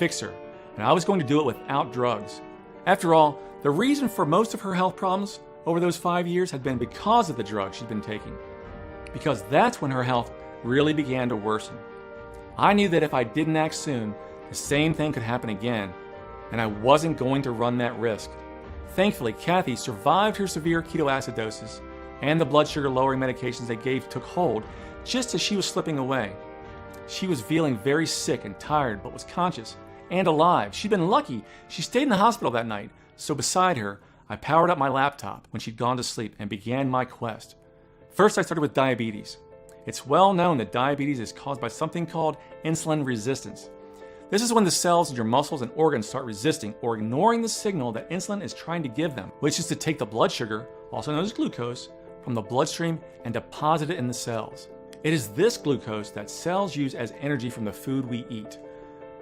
fix her, and I was going to do it without drugs. After all, the reason for most of her health problems over those 5 years had been because of the drugs she'd been taking. Because that's when her health really began to worsen. I knew that if I didn't act soon, the same thing could happen again, and I wasn't going to run that risk. Thankfully, Kathy survived her severe ketoacidosis, and the blood sugar lowering medications they gave took hold just as she was slipping away. She was feeling very sick and tired, but was conscious and alive. She'd been lucky. She stayed in the hospital that night, so beside her, I powered up my laptop when she'd gone to sleep and began my quest. First, I started with diabetes. It's well known that diabetes is caused by something called insulin resistance. This is when the cells in your muscles and organs start resisting or ignoring the signal that insulin is trying to give them, which is to take the blood sugar, also known as glucose, from the bloodstream and deposit it in the cells. It is this glucose that cells use as energy from the food we eat.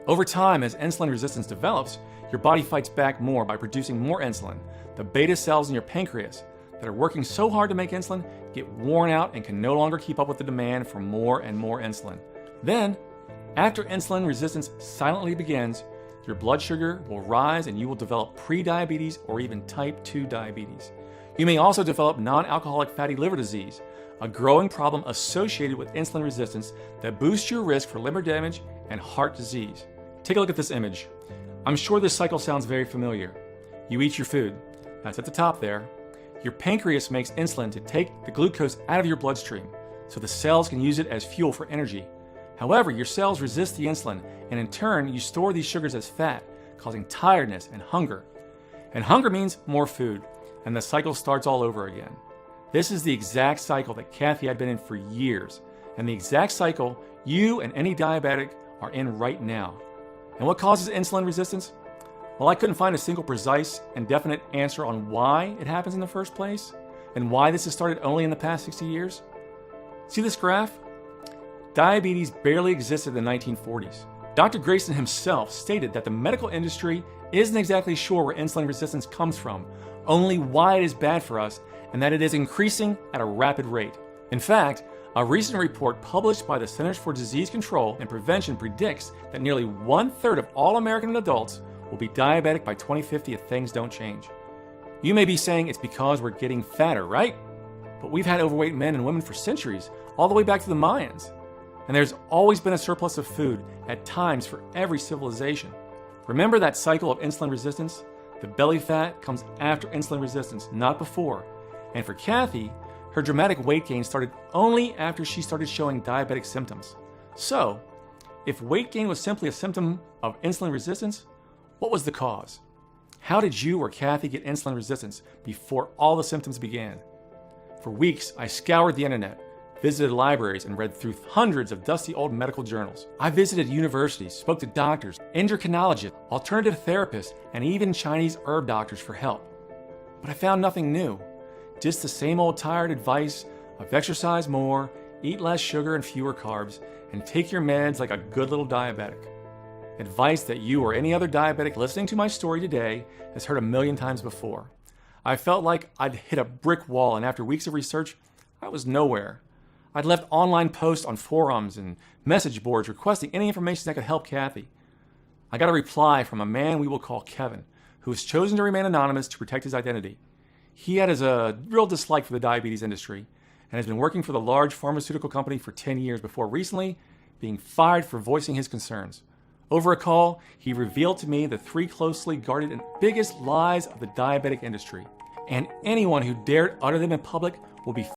Over time, as insulin resistance develops, your body fights back more by producing more insulin. The beta cells in your pancreas that are working so hard to make insulin get worn out and can no longer keep up with the demand for more and more insulin. Then, after insulin resistance silently begins, your blood sugar will rise and you will develop prediabetes or even type 2 diabetes. You may also develop non-alcoholic fatty liver disease, a growing problem associated with insulin resistance that boosts your risk for liver damage and heart disease. Take a look at this image. I'm sure this cycle sounds very familiar. You eat your food. That's at the top there. Your pancreas makes insulin to take the glucose out of your bloodstream, so the cells can use it as fuel for energy. However, your cells resist the insulin, and in turn, you store these sugars as fat, causing tiredness and hunger. And hunger means more food, and the cycle starts all over again. This is the exact cycle that Kathy had been in for years, and the exact cycle you and any diabetic are in right now. And what causes insulin resistance? Well, I couldn't find a single precise and definite answer on why it happens in the first place, and why this has started only in the past 60 years. See this graph? Diabetes barely existed in the 1940s. Dr. Grayson himself stated that the medical industry isn't exactly sure where insulin resistance comes from, only why it is bad for us, and that it is increasing at a rapid rate. In fact, a recent report published by the Centers for Disease Control and Prevention predicts that nearly 1/3 of all American adults will be diabetic by 2050 if things don't change. You may be saying it's because we're getting fatter, right? But we've had overweight men and women for centuries, all the way back to the Mayans. And there's always been a surplus of food, at times for every civilization. Remember that cycle of insulin resistance? The belly fat comes after insulin resistance, not before. And for Kathy, her dramatic weight gain started only after she started showing diabetic symptoms. So, if weight gain was simply a symptom of insulin resistance, what was the cause? How did you or Kathy get insulin resistance before all the symptoms began? For weeks, I scoured the internet, visited libraries, and read through hundreds of dusty old medical journals. I visited universities, spoke to doctors, endocrinologists, alternative therapists, and even Chinese herb doctors for help. But I found nothing new. Just the same old tired advice of exercise more, eat less sugar and fewer carbs, and take your meds like a good little diabetic. Advice that you or any other diabetic listening to my story today has heard a million times before. I felt like I'd hit a brick wall, and after weeks of research, I was nowhere. I'd left online posts on forums and message boards requesting any information that could help Kathy. I got a reply from a man we will call Kevin, who has chosen to remain anonymous to protect his identity. He had a real dislike for the diabetes industry and has been working for the large pharmaceutical company for 10 years before recently being fired for voicing his concerns. Over a call, he revealed to me the 3 closely guarded and biggest lies of the diabetic industry, and anyone who dared utter them in public will be